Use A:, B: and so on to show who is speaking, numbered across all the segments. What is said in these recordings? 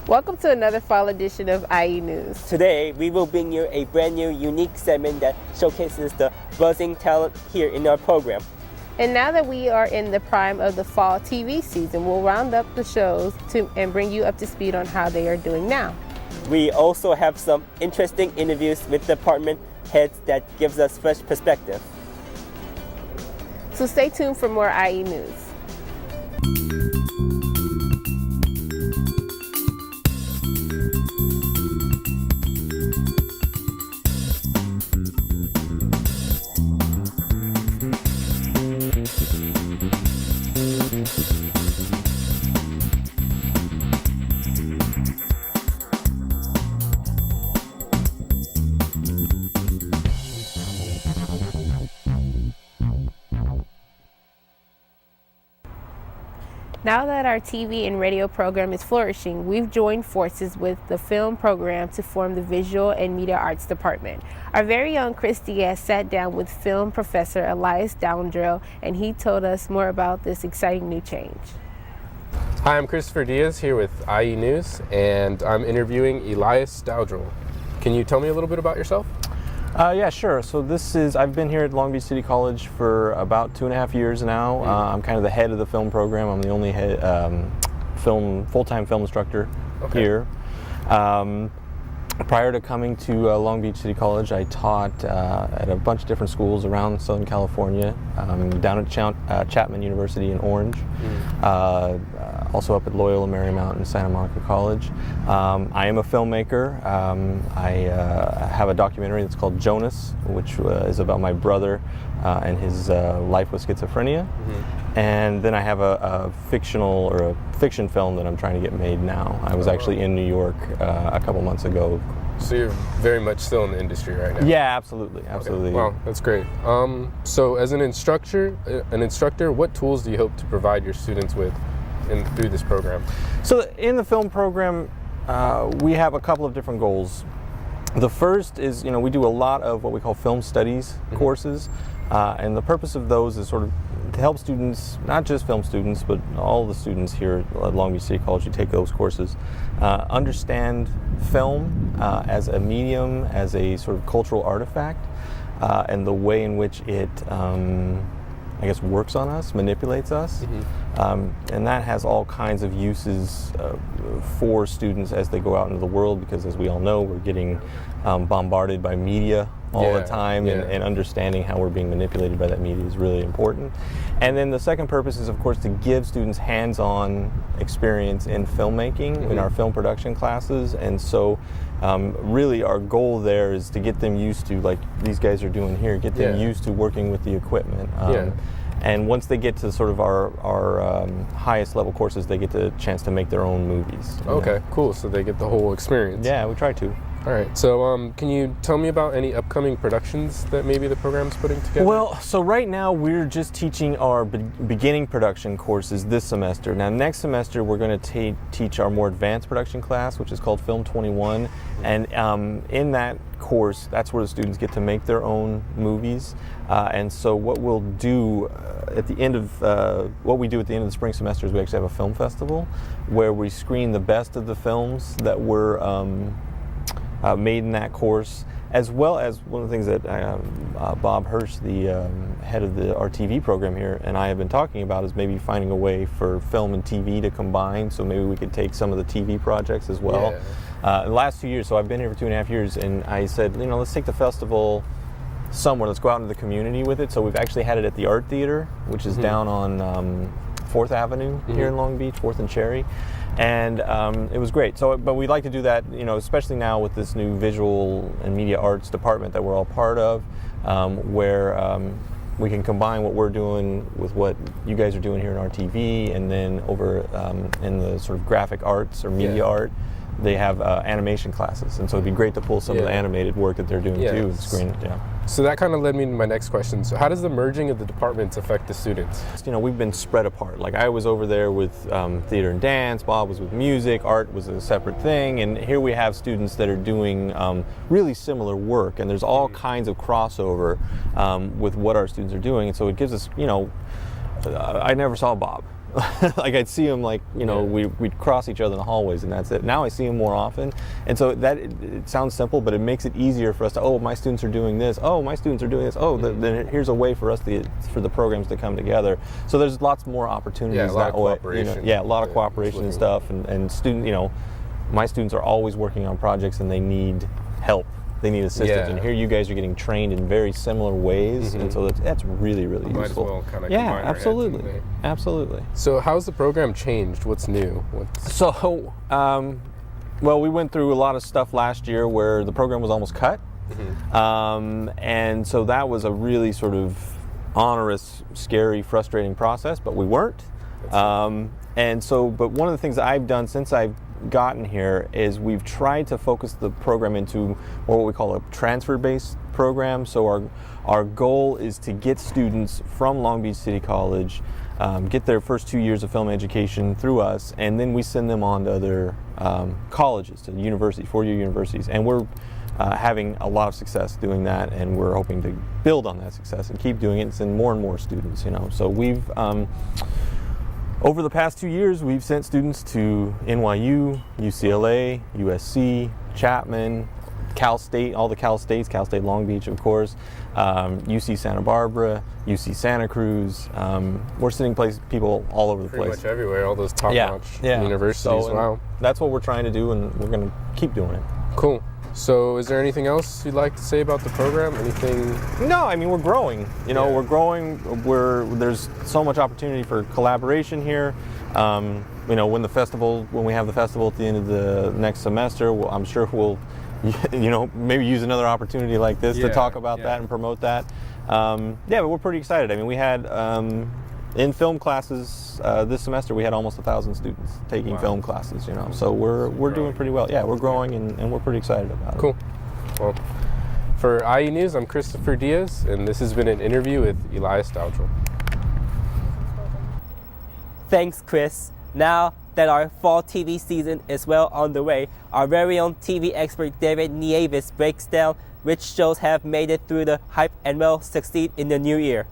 A: Welcome to another fall edition of IE News.
B: Today, we will bring you a brand new, unique segment that showcases the buzzing talent here in our program.
A: And now that we are in the prime of the fall TV season, we'll round up the shows and bring you up to speed on how they are doing now.
B: We also have some interesting interviews with department heads that gives us fresh perspective.
A: So stay tuned for more IE News. Now that our TV and radio program is flourishing, we've joined forces with the film program to form the Visual and Media Arts Department. Our very own Chris Diaz sat down with film professor Elias Dowdrill, and he told us more about this exciting new change.
C: Hi, I'm Christopher Diaz here with IE News, and I'm interviewing Elias Dowdrill. Can you tell me a little bit about yourself?
D: Yeah, sure. So I've been here at Long Beach City College for about 2.5 years now. I'm kind of the head of the film program. I'm the only full-time film instructor here. Prior to coming to Long Beach City College, I taught at a bunch of different schools around Southern California, down at Chapman University in Orange, also up at Loyola Marymount and Santa Monica College. I am a filmmaker. I have a documentary that's called Jonas, which is about my brother and his life with schizophrenia. And then I have a fiction film that I'm trying to get made now. I was actually in New York a couple months ago.
C: So you're very much still in the industry right now?
D: Yeah, absolutely.
C: Okay. Wow, that's great. So as an instructor, what tools do you hope to provide your students with through this program?
D: So in the film program, we have a couple of different goals. The first is, we do a lot of what we call film studies courses, and the purpose of those is sort of to help students, not just film students, but all the students here at Long Beach City College who take those courses, understand film as a medium, as a sort of cultural artifact, and the way in which it, works on us, manipulates us. And that has all kinds of uses for students as they go out into the world, because as we all know, we're getting bombarded by media all the time, and understanding how we're being manipulated by that media is really important. And then the second purpose is, of course, to give students hands-on experience in filmmaking in our film production classes. And so really our goal there is to get them used to, like these guys are doing here, get them used to working with the equipment. And once they get to sort of our highest level courses, they get the chance to make their own movies.
C: Okay, cool. So they get the whole experience.
D: Yeah, we try to.
C: All right. So can you tell me about any upcoming productions that maybe the program's putting together?
D: Well, so right now we're just teaching our beginning production courses this semester. Now next semester we're going to teach our more advanced production class, which is called Film 21. And in that course, that's where the students get to make their own movies. And so what we'll do at the end of the spring semester is we actually have a film festival where we screen the best of the films that were made in that course, as well as one of the things that Bob Hirsch, the head of our TV program here, and I have been talking about is maybe finding a way for film and TV to combine, so maybe we could take some of the TV projects as well. The last 2 years, so I've been here for 2.5 years, and I said, let's take the festival somewhere, let's go out into the community with it. So we've actually had it at the Art Theater, which is down on 4th Avenue here in Long Beach, 4th and Cherry. And it was great. So, but we'd like to do that, especially now with this new Visual and Media Arts department that we're all part of, where we can combine what we're doing with what you guys are doing here in RTV, and then over in the sort of graphic arts or media art, they have animation classes, and so it'd be great to pull some of the animated work that they're doing too and screen it.
C: So that kind of led me to my next question. So how does the merging of the departments affect the students?
D: We've been spread apart. Like I was over there with theater and dance, Bob was with music, art was a separate thing, and here we have students that are doing really similar work, and there's all kinds of crossover with what our students are doing, and so it gives us, I never saw Bob. like I'd see them like, you know, we'd cross each other in the hallways and that's it. Now I see them more often. And so that, it sounds simple, but it makes it easier for us to, oh, my students are doing this. Oh, my students are doing this. Oh, then here's a way for us for the programs to come together. So there's lots more opportunities that way. You know, a lot of cooperation and stuff. And student, you know, my students are always working on projects and they need help. They need assistance, and here you guys are getting trained in very similar ways, and so that's really, really useful.
C: Might as well kind of
D: yeah, absolutely, absolutely.
C: So how's the program changed? What's new?
D: So, well, we went through a lot of stuff last year where the program was almost cut, and so that was a really sort of onerous, scary, frustrating process, but we weren't. And so, but one of the things that I've done since I've gotten here is we've tried to focus the program into what we call a transfer-based program. So our goal is to get students from Long Beach City College, get their first 2 years of film education through us, and then we send them on to other colleges, to universities, four-year universities. And we're having a lot of success doing that, and we're hoping to build on that success and keep doing it and send more and more students, you know. So we've over the past 2 years, we've sent students to NYU, UCLA, USC, Chapman, Cal State, all the Cal States, Cal State Long Beach, of course, UC Santa Barbara, UC Santa Cruz. We're sending people all over the place.
C: Pretty much everywhere, all those top-notch universities.
D: So,
C: wow.
D: That's what we're trying to do, and we're going to keep doing it.
C: Cool. So is there anything else you'd like to say about the program? Anything?
D: No, I mean, we're growing. You know, we're growing. There's so much opportunity for collaboration here. You know, when we have the festival at the end of the next semester, I'm sure we'll, you know, maybe use another opportunity like this to talk about that and promote that. But we're pretty excited. I mean, we had in film classes this semester, we had almost 1,000 students taking film classes. You know, so we're doing pretty well. Yeah, we're growing and we're pretty excited about it.
C: Cool. Well, for IE News, I'm Christopher Diaz, and this has been an interview with Elias Dowdrell.
B: Thanks, Chris. Now that our fall TV season is well on the way, our very own TV expert David Nieves breaks down which shows have made it through the hype and will succeed in the new year.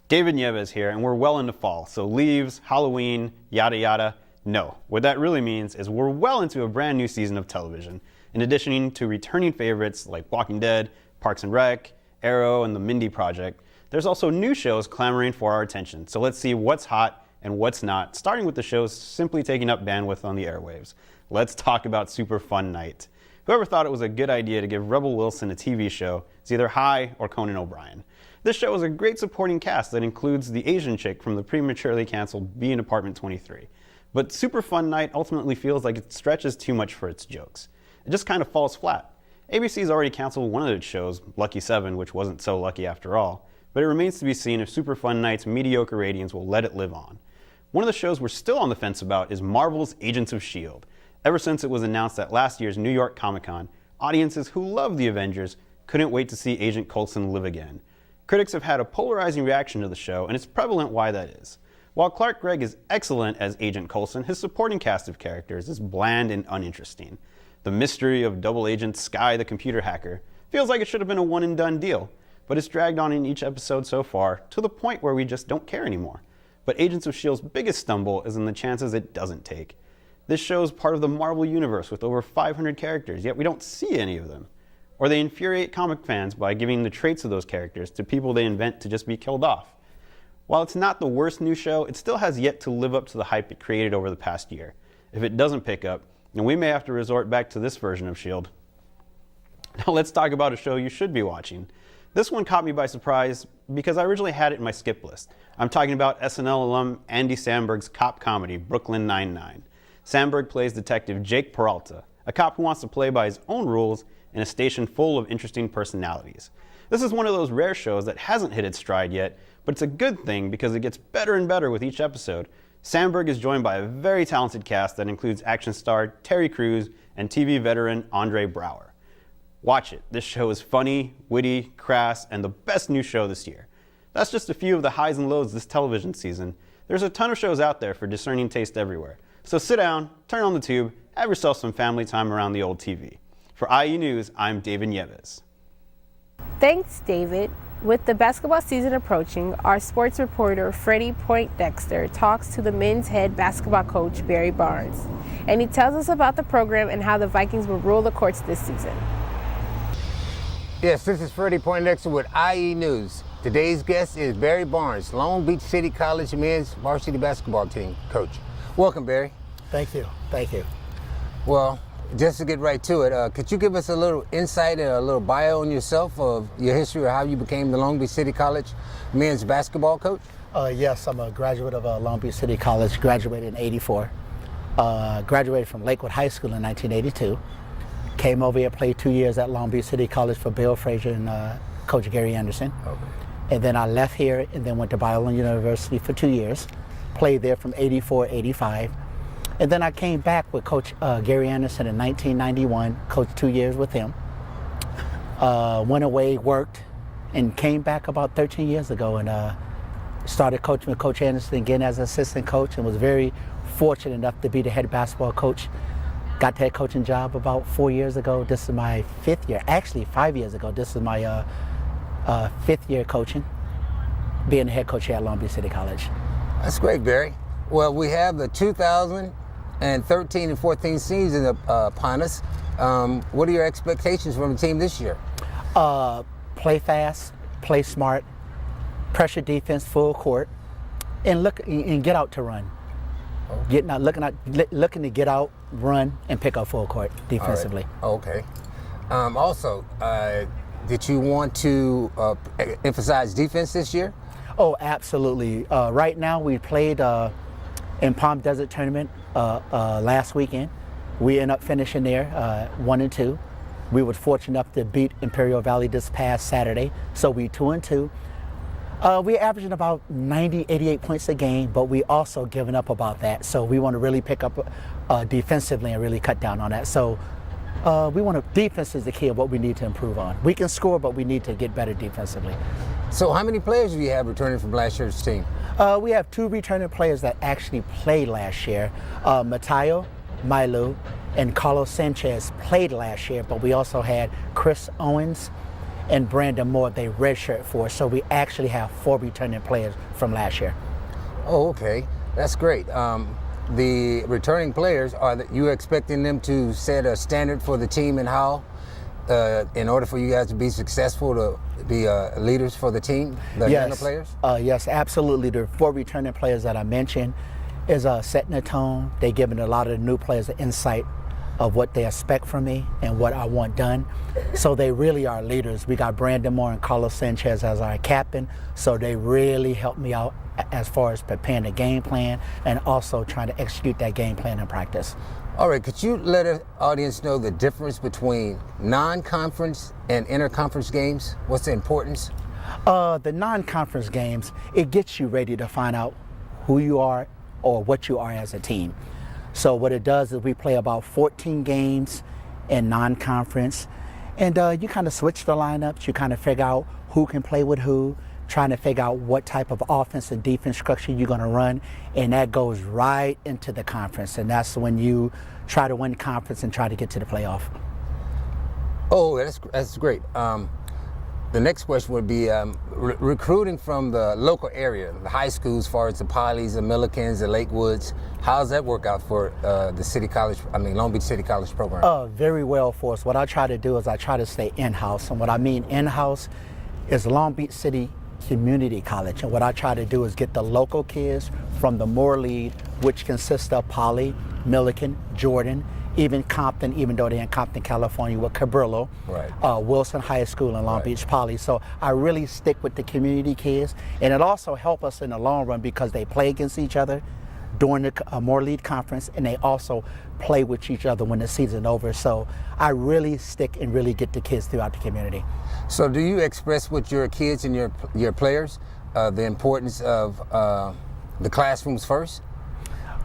E: David Nieves here, and we're well into fall, so leaves, Halloween, yada yada. No, what that really means is we're well into a brand new season of television. In addition to returning favorites like Walking Dead, Parks and Rec, Arrow, and The Mindy Project, there's also new shows clamoring for our attention. So let's see what's hot and what's not, starting with the shows simply taking up bandwidth on the airwaves. Let's talk about Super Fun Night. Whoever thought it was a good idea to give Rebel Wilson a TV show is either high or Conan O'Brien. This show is a great supporting cast that includes the Asian chick from the prematurely canceled Bee in Apartment 23. But Super Fun Night ultimately feels like it stretches too much for its jokes. It just kind of falls flat. ABC's already canceled one of its shows, Lucky 7, which wasn't so lucky after all, but it remains to be seen if Super Fun Night's mediocre ratings will let it live on. One of the shows we're still on the fence about is Marvel's Agents of S.H.I.E.L.D. Ever since it was announced at last year's New York Comic Con, audiences who love the Avengers couldn't wait to see Agent Coulson live again. Critics have had a polarizing reaction to the show, and it's prevalent why that is. While Clark Gregg is excellent as Agent Coulson, his supporting cast of characters is bland and uninteresting. The mystery of double agent Skye the computer hacker feels like it should have been a one-and-done deal, but it's dragged on in each episode so far to the point where we just don't care anymore. But Agents of S.H.I.E.L.'s biggest stumble is in the chances it doesn't take. This show is part of the Marvel Universe with over 500 characters, yet we don't see any of them. Or they infuriate comic fans by giving the traits of those characters to people they invent to just be killed off. While it's not the worst new show, it still has yet to live up to the hype it created over the past year. If it doesn't pick up, then we may have to resort back to this version of S.H.I.E.L.D. Now let's talk about a show you should be watching. This one caught me by surprise because I originally had it in my skip list. I'm talking about SNL alum Andy Samberg's cop comedy, Brooklyn Nine-Nine. Samberg plays Detective Jake Peralta, a cop who wants to play by his own rules in a station full of interesting personalities. This is one of those rare shows that hasn't hit its stride yet, but it's a good thing because it gets better and better with each episode. Samberg is joined by a very talented cast that includes action star Terry Crews and TV veteran Andre Braugher. Watch it. This show is funny, witty, crass, and the best new show this year. That's just a few of the highs and lows this television season. There's a ton of shows out there for discerning taste everywhere. So sit down, turn on the tube, have yourself some family time around the old TV. For IE News, I'm David Nieves.
A: Thanks, David. With the basketball season approaching, our sports reporter Freddie Poindexter talks to the men's head basketball coach Barry Barnes, and he tells us about the program and how the Vikings will rule the courts this season.
F: Yes, this is Freddie Poindexter with IE News. Today's guest is Barry Barnes, Long Beach City College men's varsity basketball team coach. Welcome, Barry.
G: Thank you. Thank you.
F: Well, just to get right to it, could you give us a little insight and a little bio on yourself, of your history, or how you became the Long Beach City College men's basketball coach?
G: Yes, I'm a graduate of Long Beach City College, graduated in '84. Graduated from Lakewood High School in 1982. Came over here, played 2 years at Long Beach City College for Bill Frazier and Coach Gary Anderson. Okay. And then I left here and then went to Biola University for 2 years. Played there from '84 to '85. And then I came back with Coach Gary Anderson in 1991, coached 2 years with him. Went away, worked, and came back about 13 years ago and started coaching with Coach Anderson again as an assistant coach, and was very fortunate enough to be the head basketball coach. Got that coaching job about 4 years ago. This is my 5th year, actually 5 years ago. This is my 5th year coaching, being the head coach here at Long Beach City College.
F: That's great, Barry. Well, we have the 2013 and 14 season upon us. What are your expectations from the team this year?
G: Play fast, play smart, pressure defense, full court, and get out to run. Okay. Looking to get out, run, and pick up full court defensively.
F: All right. Okay. Also, did you want to emphasize defense this year?
G: Oh, absolutely. Right now, we played in Palm Desert Tournament last weekend. We ended up finishing there 1-2. We were fortunate enough to beat Imperial Valley this past Saturday, so we 2-2. We're averaging about 90, 88 points a game, but we also giving up about that. So we want to really pick up defensively and really cut down on that. So defense is the key of what we need to improve on. We can score, but we need to get better defensively.
F: So how many players do you have returning from last year's team?
G: We have 2 returning players that actually played last year. Mateo Mailu and Carlos Sanchez played last year, but we also had Chris Owens and Brandon Moore, they redshirt for us. So we actually have 4 returning players from last year.
F: Oh, okay. That's great. The returning players, are you expecting them to set a standard for the team and how, in order for you guys to be successful, to be leaders for the team, the younger players?
G: Yes, absolutely. The 4 returning players that I mentioned is setting a tone. They're giving a lot of the new players an insight of what they expect from me and what I want done. So they really are leaders. We got Brandon Moore and Carlos Sanchez as our captain, so they really help me out as far as preparing the game plan and also trying to execute that game plan in practice.
F: All right, could you let the audience know the difference between non-conference and interconference games? What's the importance?
G: The non-conference games, it gets you ready to find out who you are or what you are as a team. So what it does is we play about 14 games in non-conference, and you kind of switch the lineups. You kind of figure out who can play with who, trying to figure out what type of offense and defense structure you're going to run, and that goes right into the conference, and that's when you try to win the conference and try to get to the playoff.
F: Oh, that's great. The next question would be recruiting from the local area, the high schools, as far as the Polys, the Millikens, the Lakewoods. How does that work out for the Long Beach City College program?
G: Very well for us. What I try to do is I try to stay in-house, and what I mean in-house is Long Beach City Community College. And what I try to do is get the local kids from the Moore Lead, which consists of Poly, Milliken, Jordan, even Compton, even though they're in Compton, California, with Cabrillo, right. Wilson High School and Long right. Beach Poly. So I really stick with the community kids, and it also helps us in the long run because they play against each other during the Moore Lead Conference, and they also play with each other when the season's over. So I really stick and really get the kids throughout the community.
F: So do you express with your kids and your players the importance of the classrooms first?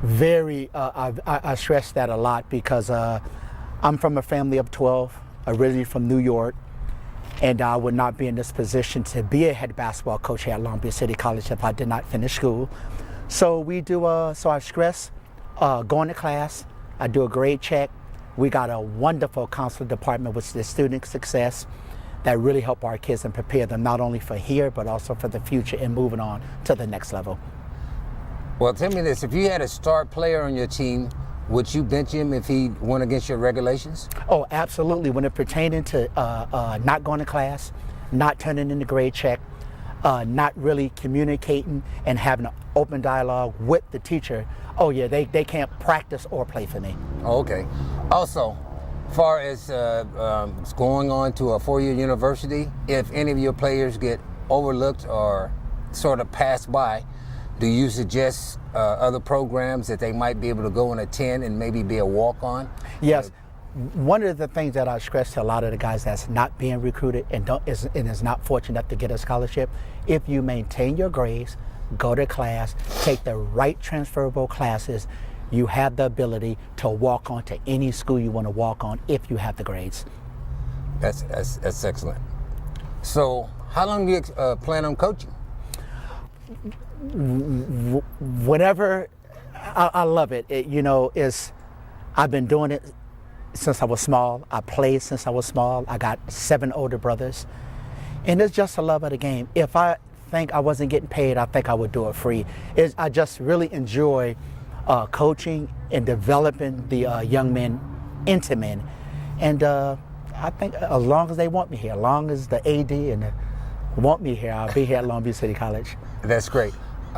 G: Very, I stress that a lot because I'm from a family of 12, originally from New York, and I would not be in this position to be a head basketball coach here at Long Beach City College if I did not finish school. So we do, so I stress going to class, I do a grade check. We got a wonderful counselor department with the student success. that really help our kids and prepare them not only for here, but also for the future and moving on to the next level.
F: Well, tell me this, if you had a star player on your team, would you bench him if he went against your regulations?
G: Oh, absolutely. When it pertaining to not going to class, not turning in the grade check, not really communicating and having an open dialogue with the teacher, oh yeah, they can't practice or play for me.
F: Oh, okay. Also, far as going on to a four-year university, if any of your players get overlooked or sort of passed by, do you suggest other programs that they might be able to go and attend and maybe be a walk-on?
G: Yes. One of the things that I stress to a lot of the guys that's not being recruited and is not fortunate enough to get a scholarship, if you maintain your grades, go to class, take the right transferable classes, you have the ability to walk on to any school you want to walk on if you have the grades.
F: That's excellent. So how long do you plan on coaching?
G: Whenever, I love it. I've been doing it since I was small. I played since I was small. I got 7 older brothers. And it's just a love of the game. If I think I wasn't getting paid, I think I would do it free. I just really enjoy coaching and developing the young men into men. And I think as long as they want me here, as long as the AD want me here, I'll be here at Long Beach City College.
F: That's great.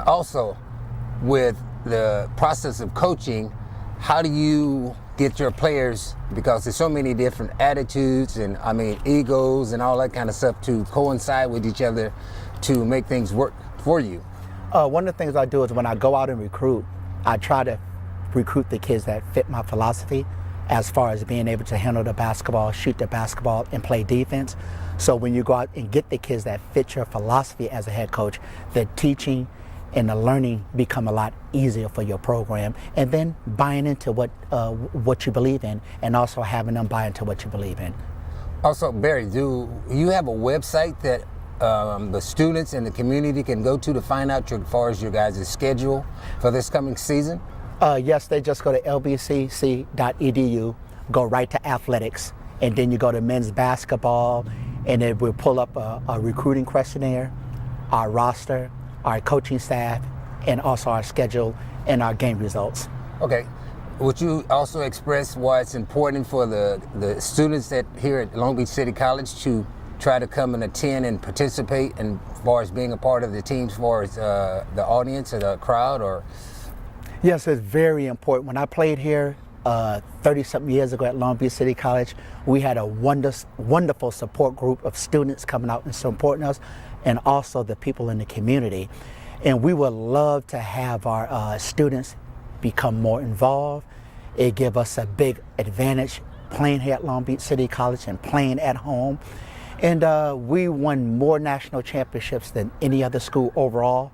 F: Also, with the process of coaching, how do you get your players, because there's so many different attitudes and egos and all that kind of stuff, to coincide with each other to make things work for you?
G: One of the things I do is when I go out and recruit, I try to recruit the kids that fit my philosophy as far as being able to handle the basketball, shoot the basketball, and play defense. So when you go out and get the kids that fit your philosophy as a head coach, the teaching and the learning become a lot easier for your program, and then buying into what you believe in, and also having them buy into what you believe in.
F: Also, Barry, do you have a website that the students and the community can go to find out as far as your guys' schedule for this coming season?
G: Yes, they just go to lbcc.edu, go right to athletics, and then you go to men's basketball, and it will pull up a recruiting questionnaire, our roster, our coaching staff, and also our schedule and our game results.
F: Okay. Would you also express why it's important for the students that here at Long Beach City College to try to come and attend and participate, and as far as being a part of the team, as far as the audience or the crowd? Or
G: yes, it's very important. When I played here 30-something years ago at Long Beach City College, we had a wonderful support group of students coming out and supporting us, and also the people in the community. And we would love to have our students become more involved. It gives us a big advantage playing here at Long Beach City College and playing at home. And we won more national championships than any other school overall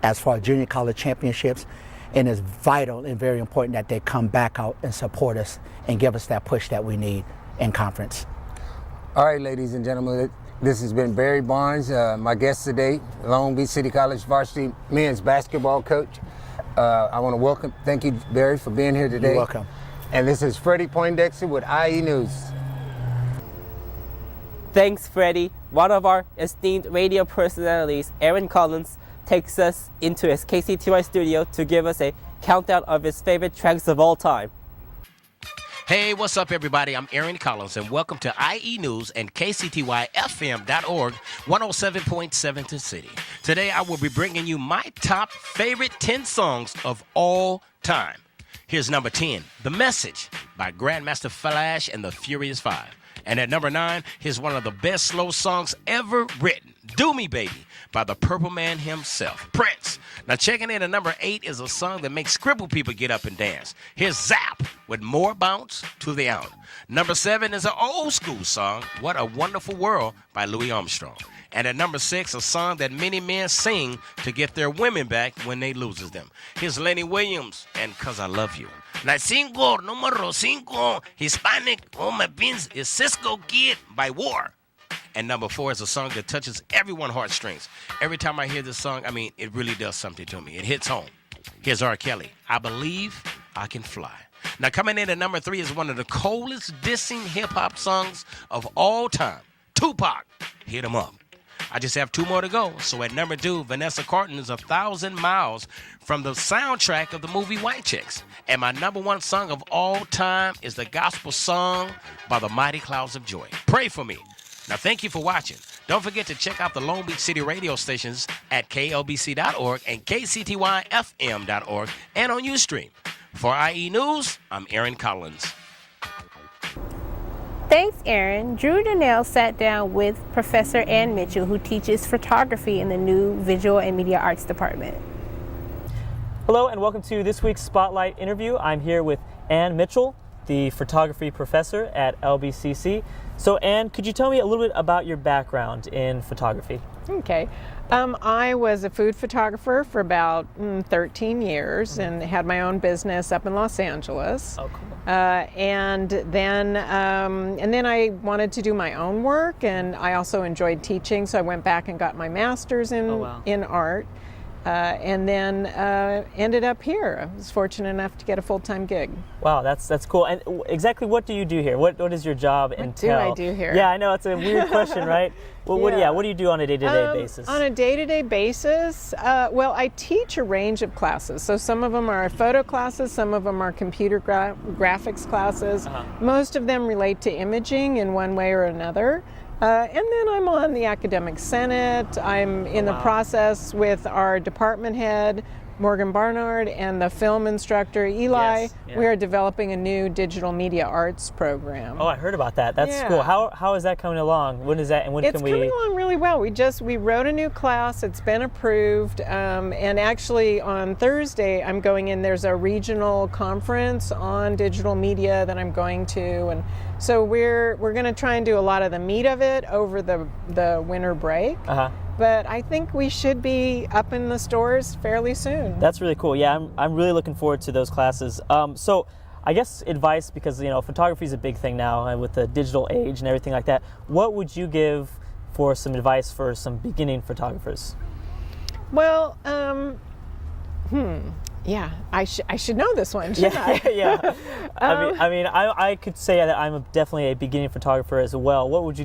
G: as far as junior college championships. And it's vital and very important that they come back out and support us and give us that push that we need in conference.
F: All right, ladies and gentlemen, this has been Barry Barnes, my guest today, Long Beach City College varsity men's basketball coach. I want to thank you, Barry, for being here today.
G: You're welcome.
F: And this is Freddie Poindexter with IE News.
B: Thanks, Freddie. One of our esteemed radio personalities, Aaron Collins, takes us into his KCTY studio to give us a countdown of his favorite tracks of all time.
H: Hey, what's up, everybody? I'm Aaron Collins, and welcome to IE News and KCTYFM.org, 107.7 to City. Today, I will be bringing you my top favorite 10 songs of all time. Here's number 10, The Message by Grandmaster Flash and the Furious Five. And at number 9, here's one of the best slow songs ever written, Do Me Baby by the Purple Man himself, Prince. Now checking in at number 8 is a song that makes crippled people get up and dance. Here's Zap with More Bounce to the Out. Number 7 is an old school song, What a Wonderful World by Louis Armstrong. And at number 6, a song that many men sing to get their women back when they loses them. Here's Lenny Williams and 'Cause I Love You. La cinco, numero cinco, Hispanic, oh my pins, is Cisco Kid by War. And number 4 is a song that touches everyone's heartstrings. Every time I hear this song, it really does something to me. It hits home. Here's R. Kelly, I Believe I Can Fly. Now coming in at number 3 is one of the coldest dissing hip-hop songs of all time. Tupac. Hit 'em up. I just have 2 more to go. So at number 2, Vanessa Carlton's 1,000 Miles from the soundtrack of the movie White Chicks. And my number 1 song of all time is the gospel song by the Mighty Clouds of Joy. Pray for me. Now, thank you for watching. Don't forget to check out the Long Beach City radio stations at klbc.org and kctyfm.org and on Ustream. For IE News, I'm Aaron Collins.
A: Thanks, Aaron. Drew Donnell sat down with Professor Ann Mitchell, who teaches photography in the new Visual and Media Arts Department.
I: Hello and welcome to this week's Spotlight interview. I'm here with Ann Mitchell, the photography professor at LBCC. So Ann, could you tell me a little bit about your background in photography?
J: Okay. I was a food photographer for about 13 years and had my own business up in Los Angeles.
I: Oh, cool.
J: And then I wanted to do my own work, and I also enjoyed teaching, so I went back and got my master's in art. And then ended up here. I was fortunate enough to get a full-time gig.
I: Wow, that's cool. And exactly what do you do here? What does your job entail?
J: What do I do here?
I: Yeah, I know it's a weird question, right? Well, what do you do on a day-to-day basis?
J: On a day-to-day basis, well, I teach a range of classes. So some of them are photo classes, some of them are computer graphics classes. Most of them relate to imaging in one way or another. And then I'm on the Academic Senate. I'm in the process with our department head, Morgan Barnard, and the film instructor, Eli.
I: Yes, yeah.
J: We are developing a new digital media arts program.
I: Oh, I heard about that. That's
J: Yeah.
I: cool. How is that coming along? When is that, and when
J: It's
I: can we?
J: coming along really well. We wrote a new class. It's been approved, and actually on Thursday I'm going in. There's a regional conference on digital media that I'm going to, and so we're going to try and do a lot of the meat of it over the winter break. But I think we should be up in the stores fairly soon.
I: That's really cool. Yeah, I'm really looking forward to those classes. So I guess advice, because photography is a big thing now with the digital age and everything like that. What would you give for some advice for some beginning photographers?
J: Well, yeah, I should know this one, shouldn't I?
I: Yeah. I could say that I'm definitely a beginning photographer as well. What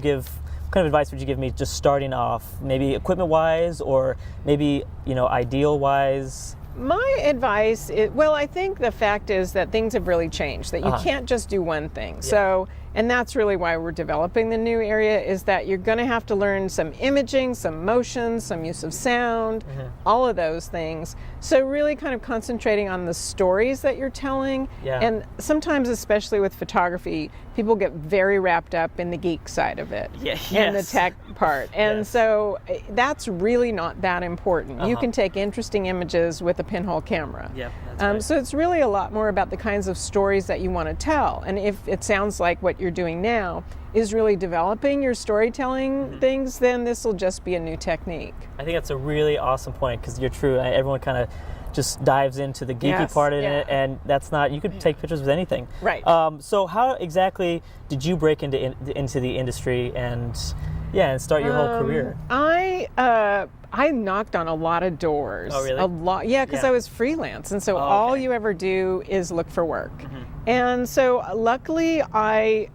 I: kind of advice would you give me just starting off, maybe equipment-wise or maybe, ideal-wise?
J: My advice is, well, I think the fact is that things have really changed, that you can't just do one thing.
I: Yeah.
J: So, and that's really why we're developing the new area, is that you're going to have to learn some imaging, some motion, some use of sound, all of those things. So really kind of concentrating on the stories that you're telling.
I: Yeah.
J: And sometimes, especially with photography, people get very wrapped up in the geek side of it and the tech part. And so that's really not that important. You can take interesting images with a pinhole camera.
I: Yeah, that's right.
J: So it's really a lot more about the kinds of stories that you want to tell. And if it sounds like what you're doing now is really developing your storytelling things, then this will just be a new technique.
I: I think that's a really awesome point, because you're true. Everyone kind of just dives into the geeky part in it, and that's not, you could take pictures with anything.
J: Right.
I: So how exactly did you break into the industry and start your whole career?
J: I knocked on a lot of doors.
I: Oh, really?
J: A lot, because I was freelance, and so all you ever do is look for work. And so luckily, I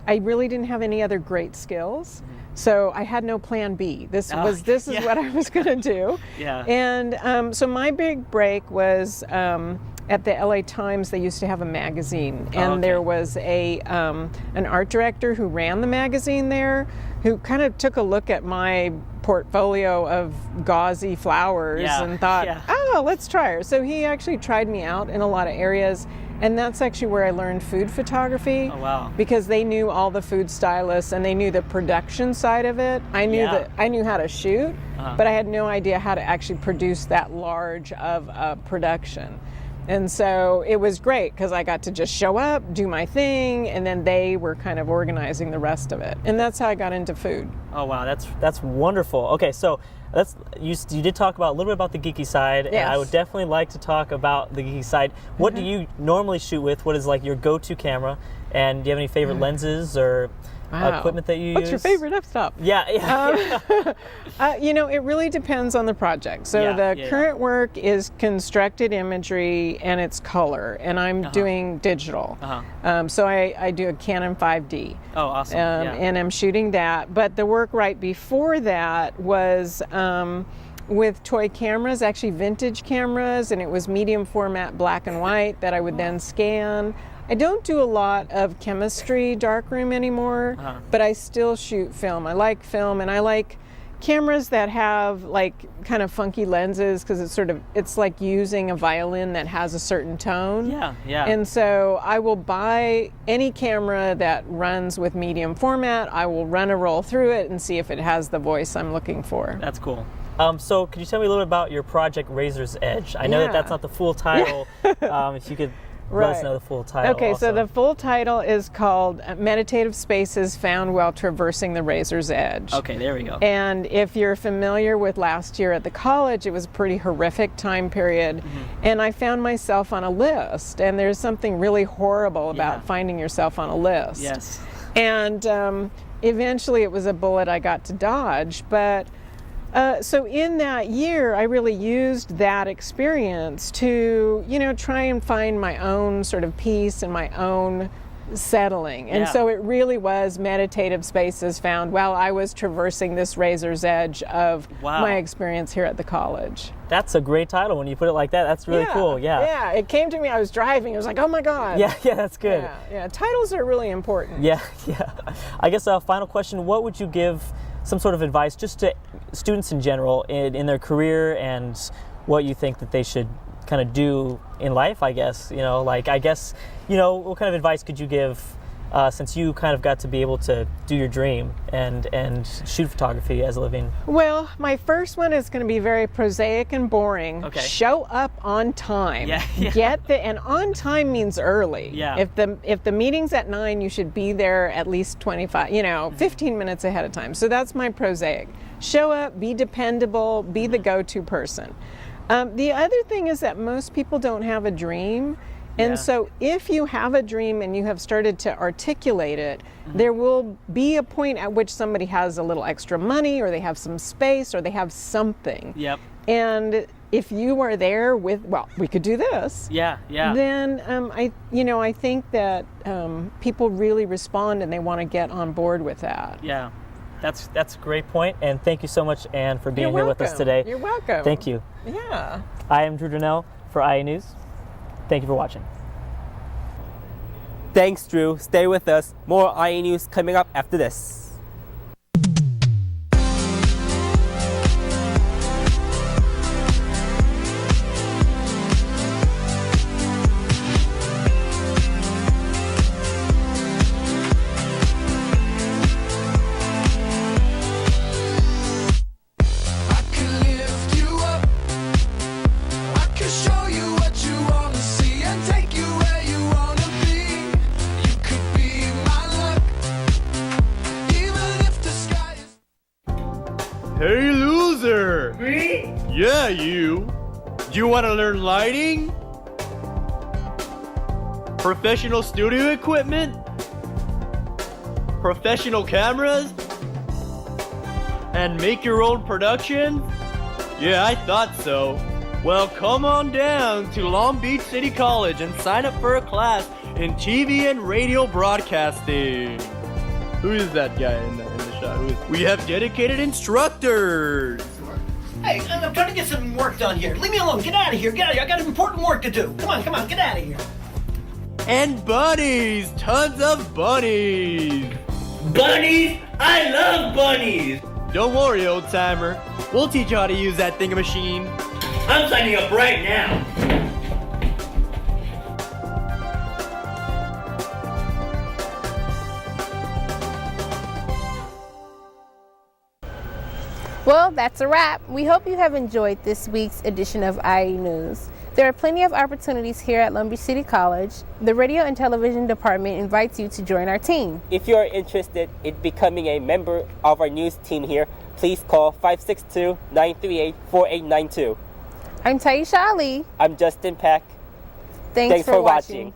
J: really didn't have any other great skills. So I had no plan B. This is what I was going to do.
I: Yeah.
J: And so my big break was at the LA Times. They used to have a magazine, and there was an art director who ran the magazine there, who kind of took a look at my portfolio of gauzy flowers and thought, oh, let's try her. So he actually tried me out in a lot of areas. And that's actually where I learned food photography.
I: Oh, wow.
J: Because they knew all the food stylists and they knew the production side of it. I knew how to shoot, but I had no idea how to actually produce that large of a production. And so it was great because I got to just show up, do my thing, and then they were kind of organizing the rest of it. And that's how I got into food.
I: Oh wow, that's wonderful. Okay, so You did talk about a little bit about the geeky side, and I would definitely like to talk about the geeky side. What do you normally shoot with? What is like your go-to camera? And do you have any favorite lenses or equipment that you use?
J: What's your favorite f-stop?
I: Yeah.
J: You know, it really depends on the project. So the current work is constructed imagery and it's color, and I'm doing digital. So I do a Canon 5D.
I: Oh, awesome.
J: And I'm shooting that. But the work right before that was with toy cameras, actually vintage cameras, and it was medium format black and white that I would then scan. I don't do a lot of chemistry darkroom anymore, but I still shoot film. I like film, and I like cameras that have like kind of funky lenses, because it's like using a violin that has a certain tone.
I: Yeah.
J: And so I will buy any camera that runs with medium format. I will run a roll through it and see if it has the voice I'm looking for.
I: That's cool. So could you tell me a little bit about your project Razor's Edge? I know that's not the full title. If you could let us know the full title.
J: Okay,
I: also.
J: so the full title is called Meditative Spaces Found While Traversing the Razor's Edge.
I: Okay, there we go.
J: And if you're familiar with last year at the college, it was a pretty horrific time period. And I found myself on a list, and there's something really horrible about finding yourself on a list.
I: Yes.
J: And eventually it was a bullet I got to dodge, but so in that year, I really used that experience to, try and find my own sort of peace and my own settling. And so it really was meditative spaces found while I was traversing this razor's edge of my experience here at the college.
I: That's a great title when you put it like that. That's really cool.
J: Yeah, it came to me. I was driving. I was like, oh my God.
I: Yeah, that's good.
J: Yeah, titles are really important.
I: Yeah. I guess a final question, what would you give some sort of advice just to students in general in their career, and what you think that they should kind of do in life, I guess? What kind of advice could you give since you kind of got to be able to do your dream and shoot photography as a living?
J: Well, my first one is going to be very prosaic and boring.
I: Okay.
J: Show up on time.
I: Yeah.
J: And on time means early.
I: Yeah.
J: If the meeting's at 9, you should be there at least 15 minutes ahead of time. So that's my prosaic. Show up, be dependable, be the go-to person. The other thing is that most people don't have a dream. And so if you have a dream and you have started to articulate it, there will be a point at which somebody has a little extra money, or they have some space, or they have something.
I: Yep.
J: And if you are there with, we could do this.
I: Yeah.
J: Then I think that people really respond and they want to get on board with that.
I: Yeah. That's a great point, and thank you so much, Anne, for being here with us today.
J: You're welcome.
I: Thank you.
J: Yeah.
I: I am Drew Durnell for IE News. Thank you for watching.
B: Thanks, Drew. Stay with us. More IE News coming up after this.
K: Hey, loser! Me? Yeah, you. Do you want to learn lighting? Professional studio equipment? Professional cameras? And make your own production? Yeah, I thought so. Well, come on down to Long Beach City College and sign up for a class in TV and radio broadcasting. Who is that guy in the shot? We have dedicated instructors.
L: Hey, I'm trying to get some work done here. Leave me alone. Get out of here. Get out of here. I got important work to do. Come on. Get out of here.
K: And bunnies. Tons of bunnies.
L: Bunnies? I love bunnies.
K: Don't worry, old timer. We'll teach you how to use that thingamachine.
L: I'm signing up right now.
A: Well, that's a wrap. We hope you have enjoyed this week's edition of IE News. There are plenty of opportunities here at Long Beach City College. The Radio and Television Department invites you to join our team.
B: If you are interested in becoming a member of our news team here, please call 562-938-4892.
A: I'm Taisha Ali.
B: I'm Justin Peck.
A: Thanks for watching.